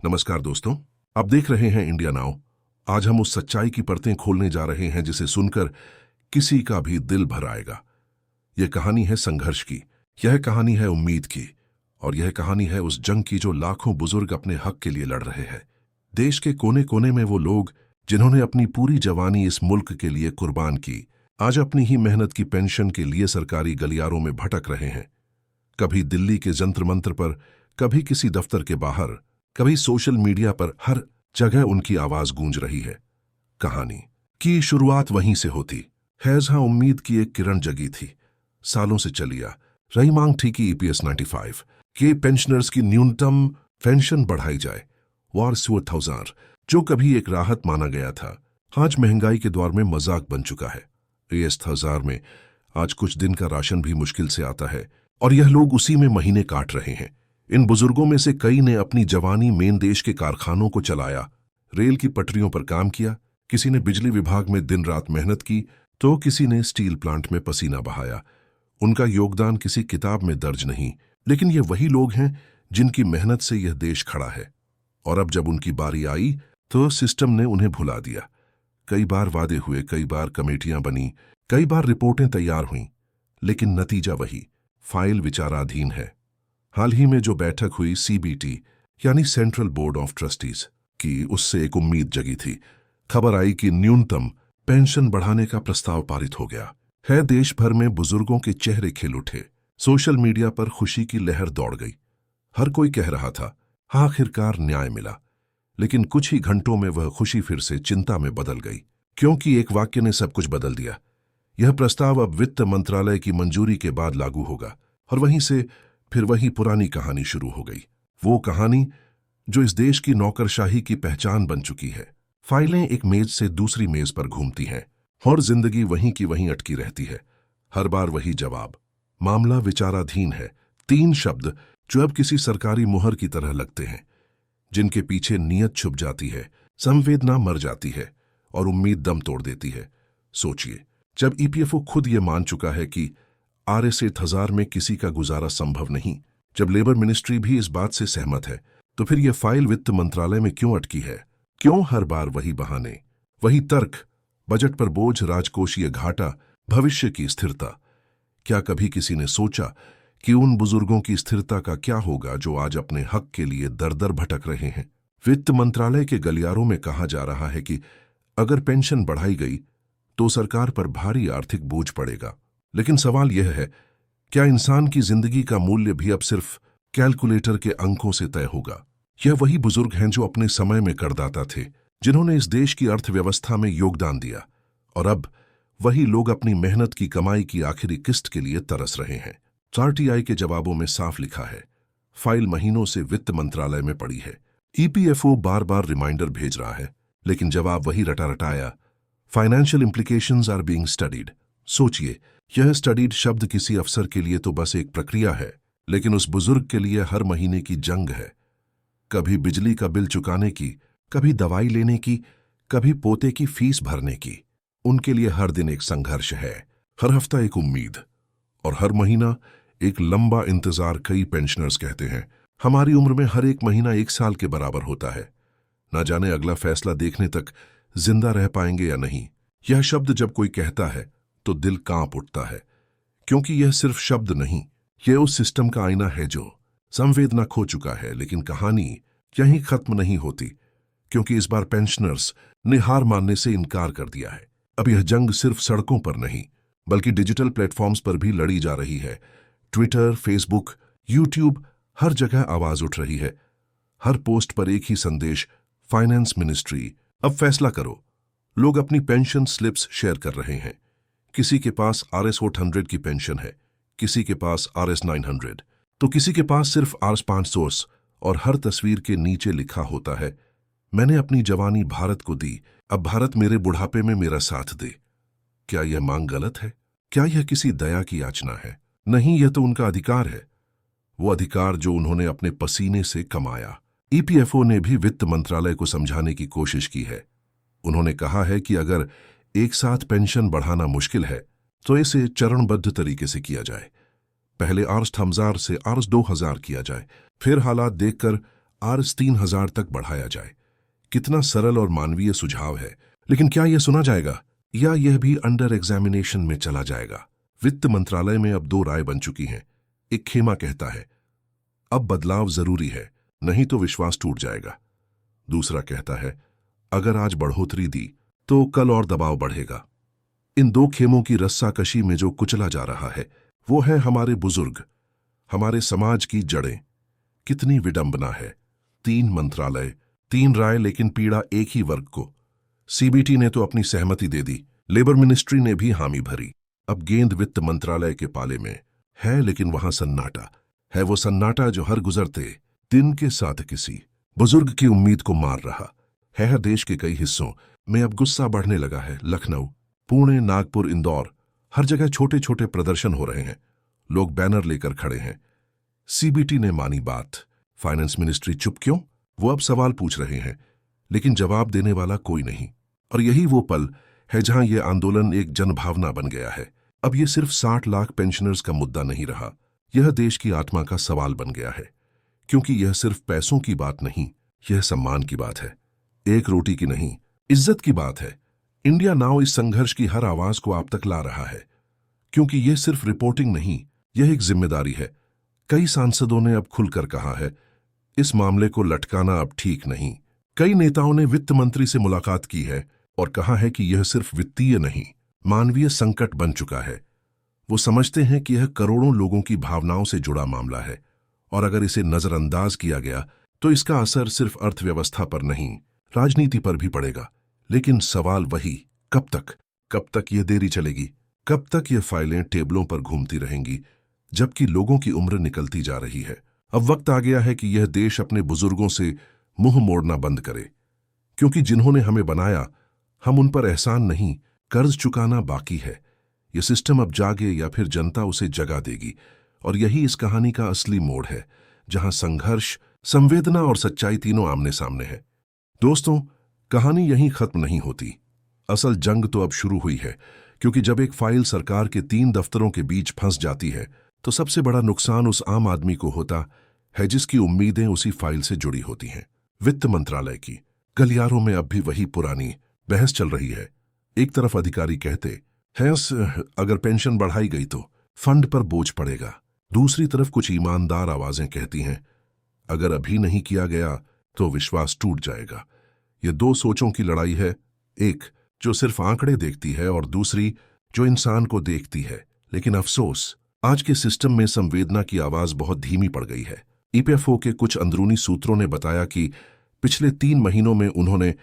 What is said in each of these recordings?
नमस्कार दोस्तों, आप देख रहे हैं इंडिया नाउ। आज हम उस सच्चाई की परतें खोलने जा रहे हैं जिसे सुनकर किसी का भी दिल भर आएगा। यह कहानी है संघर्ष की, यह कहानी है उम्मीद की, और यह कहानी है उस जंग की जो लाखों बुजुर्ग अपने हक के लिए लड़ रहे हैं। देश के कोने कोने में वो लोग जिन्होंने अपनी पूरी जवानी इस मुल्क के लिए कुर्बान की, आज अपनी ही मेहनत की पेंशन के लिए सरकारी गलियारों में भटक रहे हैं। कभी दिल्ली के जंतर मंतर पर, कभी किसी दफ्तर के बाहर, कभी सोशल मीडिया पर, हर जगह उनकी आवाज गूंज रही है। कहानी की शुरुआत वहीं से होती है जहां उम्मीद की एक किरण जगी थी। सालों से चली आ रही मांग थी कि EPS 95 के पेंशनर्स की न्यूनतम पेंशन बढ़ाई जाए। वार 1000 जो कभी एक राहत माना गया था, आज महंगाई के दौर में मजाक बन चुका है। ES 1000 में आज कुछ दिन का राशन भी मुश्किल से आता है, और यह लोग उसी में महीने काट रहे हैं। इन बुजुर्गों में से कई ने अपनी जवानी में देश के कारखानों को चलाया, रेल की पटरियों पर काम किया, किसी ने बिजली विभाग में दिन रात मेहनत की, तो किसी ने स्टील प्लांट में पसीना बहाया। उनका योगदान किसी किताब में दर्ज नहीं, लेकिन ये वही लोग हैं जिनकी मेहनत से यह देश खड़ा है। और अब जब उनकी बारी आई तो सिस्टम ने उन्हें भुला दिया। कई बार वादे हुए, कई बार कमेटियां बनी, कई बार रिपोर्टें तैयार हुईं, लेकिन नतीजा वही, फाइल विचाराधीन है। हाल ही में जो बैठक हुई CBT यानी सेंट्रल बोर्ड ऑफ ट्रस्टीज की, उससे एक उम्मीद जगी थी। खबर आई कि न्यूनतम पेंशन बढ़ाने का प्रस्ताव पारित हो गया है। देश भर में बुजुर्गों के चेहरे खिल उठे, सोशल मीडिया पर खुशी की लहर दौड़ गई। हर कोई कह रहा था आखिरकार न्याय मिला। लेकिन कुछ ही घंटों में वह खुशी फिर से चिंता में बदल गई, क्योंकि एक वाक्य ने सब कुछ बदल दिया। यह प्रस्ताव अब वित्त मंत्रालय की मंजूरी के बाद लागू होगा, और वहीं से फिर वही पुरानी कहानी शुरू हो गई। वो कहानी जो इस देश की नौकरशाही की पहचान बन चुकी है। फाइलें एक मेज से दूसरी मेज पर घूमती हैं, और जिंदगी वहीं की वहीं अटकी रहती है। हर बार वही जवाब, मामला विचाराधीन है। 3 शब्द जो अब किसी सरकारी मुहर की तरह लगते हैं, जिनके पीछे नीयत छुप जाती है, संवेदना मर जाती है, और उम्मीद दम तोड़ देती है। सोचिए, जब EPFO खुद ये मान चुका है कि RS 1000 में किसी का गुजारा संभव नहीं, जब लेबर मिनिस्ट्री भी इस बात से सहमत है, तो फिर यह फाइल वित्त मंत्रालय में क्यों अटकी है? क्यों हर बार वही बहाने, वही तर्क? बजट पर बोझ, राजकोषीय घाटा, भविष्य की स्थिरता। क्या कभी किसी ने सोचा कि उन बुजुर्गों की स्थिरता का क्या होगा जो आज अपने हक के लिए दर दर भटक रहे हैं? वित्त मंत्रालय के गलियारों में कहा जा रहा है कि अगर पेंशन बढ़ाई गई तो सरकार पर भारी आर्थिक बोझ पड़ेगा। लेकिन सवाल यह है, क्या इंसान की जिंदगी का मूल्य भी अब सिर्फ कैलकुलेटर के अंकों से तय होगा? यह वही बुजुर्ग हैं जो अपने समय में करदाता थे, जिन्होंने इस देश की अर्थव्यवस्था में योगदान दिया, और अब वही लोग अपनी मेहनत की कमाई की आखिरी किस्त के लिए तरस रहे हैं। RTI के जवाबों में साफ लिखा है, फाइल महीनों से वित्त मंत्रालय में पड़ी है। EPFO बार बार रिमाइंडर भेज रहा है, लेकिन जवाब वही रटा रटाया, financial implications are being studied. सोचिए, यह स्टडीड शब्द किसी अफसर के लिए तो बस एक प्रक्रिया है, लेकिन उस बुजुर्ग के लिए हर महीने की जंग है। कभी बिजली का बिल चुकाने की, कभी दवाई लेने की, कभी पोते की फीस भरने की। उनके लिए हर दिन एक संघर्ष है, हर हफ्ता एक उम्मीद, और हर महीना एक लंबा इंतजार। कई पेंशनर्स कहते हैं, हमारी उम्र में हर एक महीना 1 साल के बराबर होता है। ना जाने अगला फैसला देखने तक जिंदा रह पाएंगे या नहीं। यह शब्द जब कोई कहता है तो दिल कांप उठता है, क्योंकि यह सिर्फ शब्द नहीं, यह उस सिस्टम का आईना है जो संवेदना खो चुका है। लेकिन कहानी यहीं खत्म नहीं होती, क्योंकि इस बार पेंशनर्स ने हार मानने से इनकार कर दिया है। अब यह जंग सिर्फ सड़कों पर नहीं, बल्कि डिजिटल प्लेटफॉर्म्स पर भी लड़ी जा रही है। ट्विटर, फेसबुक, यूट्यूब, हर जगह आवाज उठ रही है। हर पोस्ट पर एक ही संदेश, फाइनेंस मिनिस्ट्री अब फैसला करो। लोग अपनी पेंशन स्लिप्स शेयर कर रहे हैं। किसी के पास RS 800 की पेंशन है, किसी के पास RS 900, तो किसी के पास सिर्फ RS 500, और हर तस्वीर के नीचे लिखा होता है, मैंने अपनी जवानी भारत को दी, अब भारत मेरे बुढ़ापे में मेरा साथ दे। क्या यह मांग गलत है? क्या यह किसी दया की याचना है? नहीं, यह तो उनका अधिकार है, वो अधिकार जो उन्होंने अपने पसीने से कमाया। EPFO ने भी वित्त मंत्रालय को समझाने की कोशिश की है। उन्होंने कहा है कि अगर एक साथ पेंशन बढ़ाना मुश्किल है, तो इसे चरणबद्ध तरीके से किया जाए। पहले RS 1000 से RS 2000 किया जाए, फिर हालात देखकर आर्स 3000 तक बढ़ाया जाए। कितना सरल और मानवीय सुझाव है, लेकिन क्या यह सुना जाएगा या यह भी अंडर एग्जामिनेशन में चला जाएगा? वित्त मंत्रालय में अब दो राय बन चुकी हैं। एक खेमा कहता है अब बदलाव जरूरी है, नहीं तो विश्वास टूट जाएगा। दूसरा कहता है अगर आज बढ़ोतरी दी तो कल और दबाव बढ़ेगा। इन दो खेमों की रस्साकशी में जो कुचला जा रहा है वो है हमारे बुजुर्ग, हमारे समाज की जड़ें। कितनी विडंबना है, 3 मंत्रालय, 3 राय, लेकिन पीड़ा एक ही वर्ग को। सीबीटी ने तो अपनी सहमति दे दी, लेबर मिनिस्ट्री ने भी हामी भरी। अब गेंद वित्त मंत्रालय के पाले में है, लेकिन वहां सन्नाटा है, वो सन्नाटा जो हर गुजरते दिन के साथ किसी बुजुर्ग की उम्मीद को मार रहा है। देश के कई हिस्सों में अब गुस्सा बढ़ने लगा है। लखनऊ, पुणे, नागपुर, इंदौर, हर जगह छोटे छोटे प्रदर्शन हो रहे हैं। लोग बैनर लेकर खड़े हैं। सीबीटी ने मानी बात, फाइनेंस मिनिस्ट्री चुप क्यों? वो अब सवाल पूछ रहे हैं, लेकिन जवाब देने वाला कोई नहीं। और यही वो पल है जहां यह आंदोलन एक जनभावना बन गया है। अब यह सिर्फ 60 लाख पेंशनर्स का मुद्दा नहीं रहा, यह देश की आत्मा का सवाल बन गया है। क्योंकि यह सिर्फ पैसों की बात नहीं, यह सम्मान की बात है। एक रोटी की नहीं, इज्जत की बात है। इंडिया नाउ इस संघर्ष की हर आवाज को आप तक ला रहा है, क्योंकि यह सिर्फ रिपोर्टिंग नहीं, यह एक जिम्मेदारी है। कई सांसदों ने अब खुलकर कहा है इस मामले को लटकाना अब ठीक नहीं। कई नेताओं ने वित्त मंत्री से मुलाकात की है और कहा है कि यह सिर्फ वित्तीय नहीं, मानवीय संकट बन चुका है। वो समझते हैं कि यह करोड़ों लोगों की भावनाओं से जुड़ा मामला है, और अगर इसे नजरअंदाज किया गया तो इसका असर सिर्फ अर्थव्यवस्था पर नहीं, राजनीति पर भी पड़ेगा। लेकिन सवाल वही, कब तक? कब तक यह देरी चलेगी? कब तक ये फाइलें टेबलों पर घूमती रहेंगी जबकि लोगों की उम्र निकलती जा रही है? अब वक्त आ गया है कि यह देश अपने बुजुर्गों से मुंह मोड़ना बंद करे, क्योंकि जिन्होंने हमें बनाया, हम उन पर एहसान नहीं, कर्ज चुकाना बाकी है। यह सिस्टम अब जागे या फिर जनता उसे जगा देगी, और यही इस कहानी का असली मोड़ है, जहां संघर्ष, संवेदना और सच्चाई तीनों आमने सामने है। दोस्तों, कहानी यहीं खत्म नहीं होती। असल जंग तो अब शुरू हुई है, क्योंकि जब एक फाइल सरकार के 3 दफ्तरों के बीच फंस जाती है तो सबसे बड़ा नुकसान उस आम आदमी को होता है जिसकी उम्मीदें उसी फाइल से जुड़ी होती हैं। वित्त मंत्रालय की गलियारों में अब भी वही पुरानी बहस चल रही है। एक तरफ अधिकारी कहते हैं अगर पेंशन बढ़ाई गई तो फंड पर बोझ पड़ेगा। दूसरी तरफ कुछ ईमानदार आवाजें कहती हैं अगर अभी नहीं किया गया तो विश्वास टूट जाएगा। ये 2 सोचों की लड़ाई है, एक जो सिर्फ आंकड़े देखती है और दूसरी जो इंसान को देखती है। लेकिन अफसोस, आज के सिस्टम में संवेदना की आवाज बहुत धीमी पड़ गई है। ईपीएफओ के कुछ अंदरूनी सूत्रों ने बताया कि पिछले 3 महीनों में उन्होंने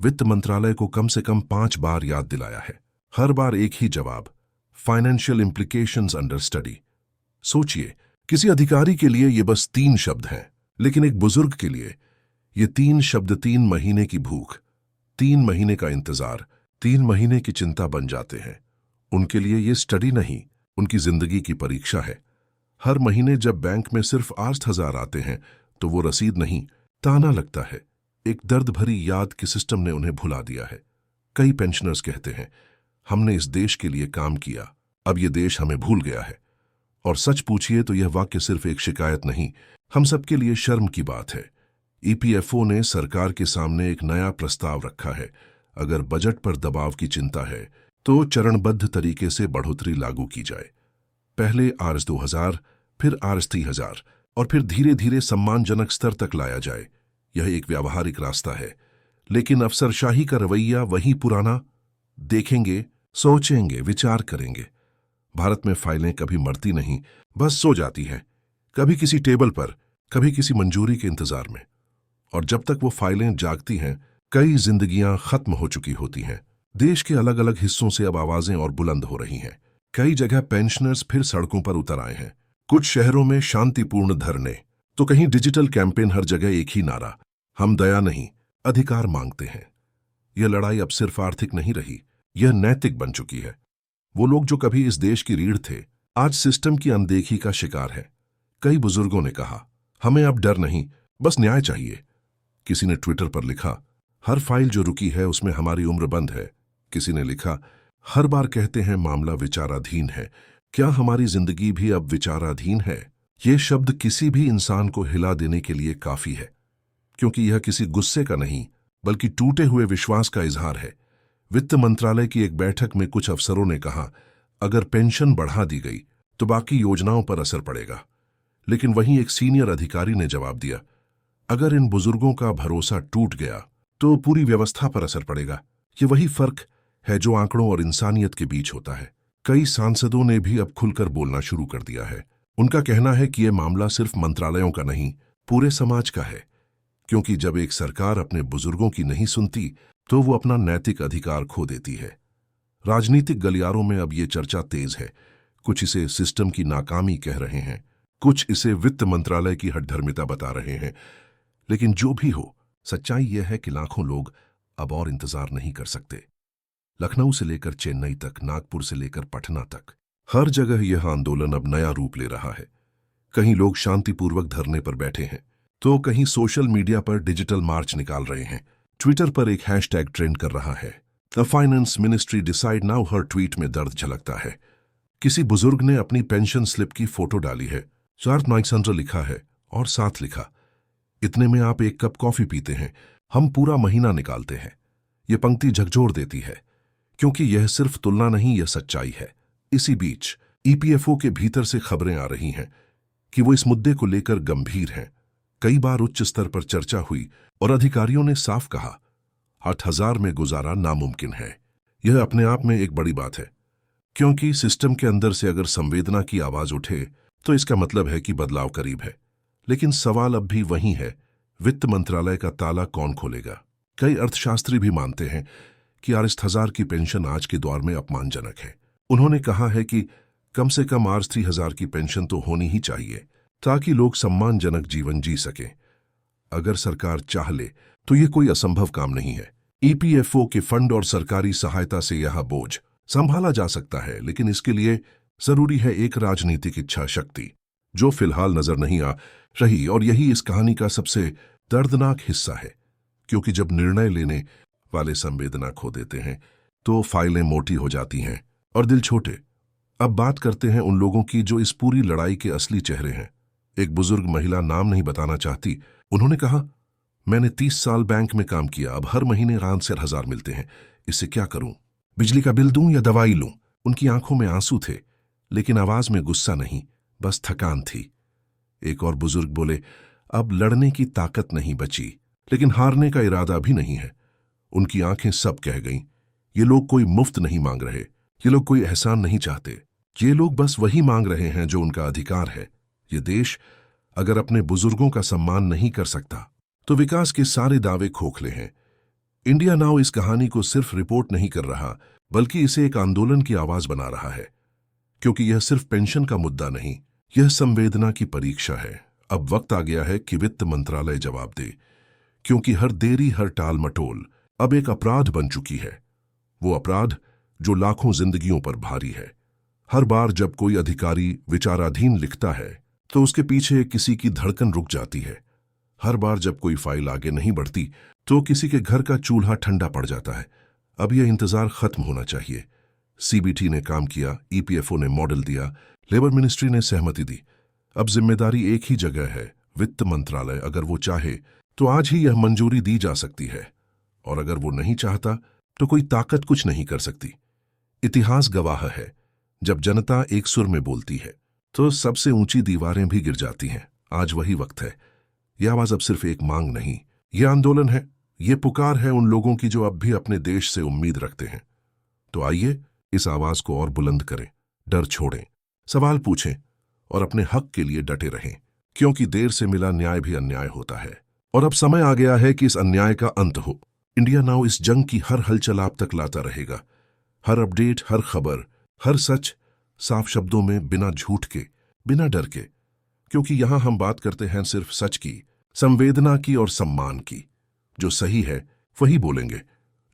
वित्त मंत्रालय को कम से कम 5 बार याद दिलाया है। हर बार एक ही जवाब, फाइनेंशियल इम्प्लीकेशंस अंडर स्टडी। सोचिए, किसी अधिकारी के लिए ये बस 3 शब्द हैं, लेकिन एक बुजुर्ग के लिए ये 3 शब्द 3 महीने की भूख, 3 महीने का इंतजार, 3 महीने की चिंता बन जाते हैं। उनके लिए ये स्टडी नहीं, उनकी जिंदगी की परीक्षा है। हर महीने जब बैंक में सिर्फ 8,000 आते हैं तो वो रसीद नहीं, ताना लगता है। एक दर्द भरी याद कि सिस्टम ने उन्हें भुला दिया है। कई पेंशनर्स कहते हैं हमने इस देश के लिए काम किया, अब ये देश हमें भूल गया है। और सच पूछिए तो यह वाक्य सिर्फ एक शिकायत नहीं, हम सबके लिए शर्म की बात है। ईपीएफओ ने सरकार के सामने एक नया प्रस्ताव रखा है। अगर बजट पर दबाव की चिंता है तो चरणबद्ध तरीके से बढ़ोतरी लागू की जाए। पहले आर्स 2000, फिर आर्स 3000 और फिर धीरे धीरे सम्मानजनक स्तर तक लाया जाए। यह एक व्यावहारिक रास्ता है, लेकिन अफसरशाही का रवैया वही पुराना, देखेंगे, सोचेंगे, विचार करेंगे। भारत में फाइलें कभी मरती नहीं, बस सो जाती हैं, कभी किसी टेबल पर, कभी किसी मंजूरी के इंतजार में। और जब तक वो फाइलें जागती हैं, कई जिंदगियां खत्म हो चुकी होती हैं। देश के अलग अलग हिस्सों से अब आवाजें और बुलंद हो रही हैं। कई जगह पेंशनर्स फिर सड़कों पर उतर आए हैं। कुछ शहरों में शांतिपूर्ण धरने, तो कहीं डिजिटल कैंपेन, हर जगह एक ही नारा, हम दया नहीं, अधिकार मांगते हैं। यह लड़ाई अब सिर्फ आर्थिक नहीं रही, यह नैतिक बन चुकी है। वो लोग जो कभी इस देश की रीढ़ थे, आज सिस्टम की अनदेखी का शिकार है। कई बुजुर्गों ने कहा हमें अब डर नहीं, बस न्याय चाहिए। किसी ने ट्विटर पर लिखा हर फाइल जो रुकी है उसमें हमारी उम्र बंद है। किसी ने लिखा हर बार कहते हैं मामला विचाराधीन है, क्या हमारी जिंदगी भी अब विचाराधीन है? ये शब्द किसी भी इंसान को हिला देने के लिए काफी है। क्योंकि यह किसी गुस्से का नहीं बल्कि टूटे हुए विश्वास का इजहार है। वित्त मंत्रालय की एक बैठक में कुछ अफसरों ने कहा, अगर पेंशन बढ़ा दी गई तो बाकी योजनाओं पर असर पड़ेगा। लेकिन वहीं एक सीनियर अधिकारी ने जवाब दिया, अगर इन बुजुर्गों का भरोसा टूट गया तो पूरी व्यवस्था पर असर पड़ेगा। ये वही फर्क है जो आंकड़ों और इंसानियत के बीच होता है। कई सांसदों ने भी अब खुलकर बोलना शुरू कर दिया है। उनका कहना है कि यह मामला सिर्फ मंत्रालयों का नहीं, पूरे समाज का है, क्योंकि जब एक सरकार अपने बुजुर्गों की नहीं सुनती तो वो अपना नैतिक अधिकार खो देती है। राजनीतिक गलियारों में अब ये चर्चा तेज है। कुछ इसे सिस्टम की नाकामी कह रहे हैं, कुछ इसे वित्त मंत्रालय की हठधर्मिता बता रहे हैं। लेकिन जो भी हो, सच्चाई यह है कि लाखों लोग अब और इंतजार नहीं कर सकते। लखनऊ से लेकर चेन्नई तक, नागपुर से लेकर पटना तक, हर जगह यह आंदोलन अब नया रूप ले रहा है। कहीं लोग शांतिपूर्वक धरने पर बैठे हैं तो कहीं सोशल मीडिया पर डिजिटल मार्च निकाल रहे हैं। ट्विटर पर एक हैशटैग ट्रेंड कर रहा है, the finance ministry decide now. Her tweet में दर्द झलकता है। किसी बुजुर्ग ने अपनी पेंशन स्लिप की फोटो डाली है, 4,900 लिखा है और साथ लिखा, इतने में आप एक कप कॉफी पीते हैं, हम पूरा महीना निकालते हैं। ये पंक्ति झकझोर देती है, क्योंकि यह सिर्फ तुलना नहीं, यह सच्चाई है। इसी बीच ईपीएफओ के भीतर से खबरें आ रही हैं कि वो इस मुद्दे को लेकर गंभीर हैं। कई बार उच्च स्तर पर चर्चा हुई और अधिकारियों ने साफ कहा, 8,000 में गुजारा नामुमकिन है। यह अपने आप में एक बड़ी बात है, क्योंकि सिस्टम के अंदर से अगर संवेदना की आवाज उठे तो इसका मतलब है कि बदलाव करीब है। लेकिन सवाल अब भी वही है, वित्त मंत्रालय का ताला कौन खोलेगा? कई अर्थशास्त्री भी मानते हैं कि 8,000 की पेंशन आज के दौर में अपमानजनक है। उन्होंने कहा है कि कम से कम 3,000 की पेंशन तो होनी ही चाहिए, ताकि लोग सम्मानजनक जीवन जी सकें। अगर सरकार चाह ले तो ये कोई असंभव काम नहीं है। ईपीएफओ के फंड और सरकारी सहायता से यह बोझ संभाला जा सकता है, लेकिन इसके लिए जरूरी है एक राजनीतिक इच्छा शक्ति, जो फिलहाल नजर नहीं आ रही। और यही इस कहानी का सबसे दर्दनाक हिस्सा है, क्योंकि जब निर्णय लेने वाले संवेदना खो देते हैं तो फाइलें मोटी हो जाती हैं और दिल छोटे। अब बात करते हैं उन लोगों की जो इस पूरी लड़ाई के असली चेहरे हैं। एक बुजुर्ग महिला, नाम नहीं बताना चाहती, उन्होंने कहा, मैंने 30 साल बैंक में काम किया, अब हर महीने 1,000 मिलते हैं, इससे क्या करूं? बिजली का बिल दूं या दवाई लूं? उनकी आंखों में आंसू थे, लेकिन आवाज में गुस्सा नहीं, बस थकान थी। एक और बुजुर्ग बोले, अब लड़ने की ताकत नहीं बची, लेकिन हारने का इरादा भी नहीं है। उनकी आंखें सब कह गईं, ये लोग कोई मुफ्त नहीं मांग रहे, ये लोग कोई एहसान नहीं चाहते, ये लोग बस वही मांग रहे हैं जो उनका अधिकार है। ये देश अगर अपने बुजुर्गों का सम्मान नहीं कर सकता तो विकास के सारे दावे खोखले हैं। इंडिया नाउ इस कहानी को सिर्फ रिपोर्ट नहीं कर रहा, बल्कि इसे एक आंदोलन की आवाज बना रहा है, क्योंकि यह सिर्फ पेंशन का मुद्दा नहीं, यह संवेदना की परीक्षा है। अब वक्त आ गया है कि वित्त मंत्रालय जवाब दे, क्योंकि हर देरी, हर टाल मटोल अब एक अपराध बन चुकी है। वो अपराध जो लाखों जिंदगियों पर भारी है। हर बार जब कोई अधिकारी विचाराधीन लिखता है तो उसके पीछे किसी की धड़कन रुक जाती है। हर बार जब कोई फाइल आगे नहीं बढ़ती तो किसी के घर का चूल्हा ठंडा पड़ जाता है। अब यह इंतजार खत्म होना चाहिए। सीबीटी ने काम किया, ईपीएफओ ने मॉडल दिया, लेबर मिनिस्ट्री ने सहमति दी। अब जिम्मेदारी एक ही जगह है, वित्त मंत्रालय। अगर वो चाहे तो आज ही यह मंजूरी दी जा सकती है, और अगर वो नहीं चाहता तो कोई ताकत कुछ नहीं कर सकती। इतिहास गवाह है, जब जनता एक सुर में बोलती है तो सबसे ऊंची दीवारें भी गिर जाती हैं। आज वही वक्त है। यह आवाज अब सिर्फ एक मांग नहीं, यह आंदोलन है, यह पुकार है उन लोगों की जो अब भी अपने देश से उम्मीद रखते हैं। तो आइए इस आवाज को और बुलंद करें, डर छोड़ें, सवाल पूछें और अपने हक के लिए डटे रहें, क्योंकि देर से मिला न्याय भी अन्याय होता है। और अब समय आ गया है कि इस अन्याय का अंत हो। इंडिया नाउ इस जंग की हर हलचल आप तक लाता रहेगा। हर अपडेट, हर खबर, हर सच साफ शब्दों में, बिना झूठ के, बिना डर के, क्योंकि यहां हम बात करते हैं सिर्फ सच की, संवेदना की और सम्मान की। जो सही है वही बोलेंगे,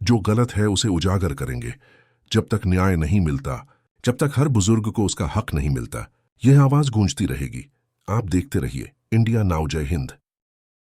जो गलत है उसे उजागर करेंगे। जब तक न्याय नहीं मिलता, जब तक हर बुजुर्ग को उसका हक नहीं मिलता, यह आवाज गूंजती रहेगी। आप देखते रहिए इंडिया नाउ। जय हिंद।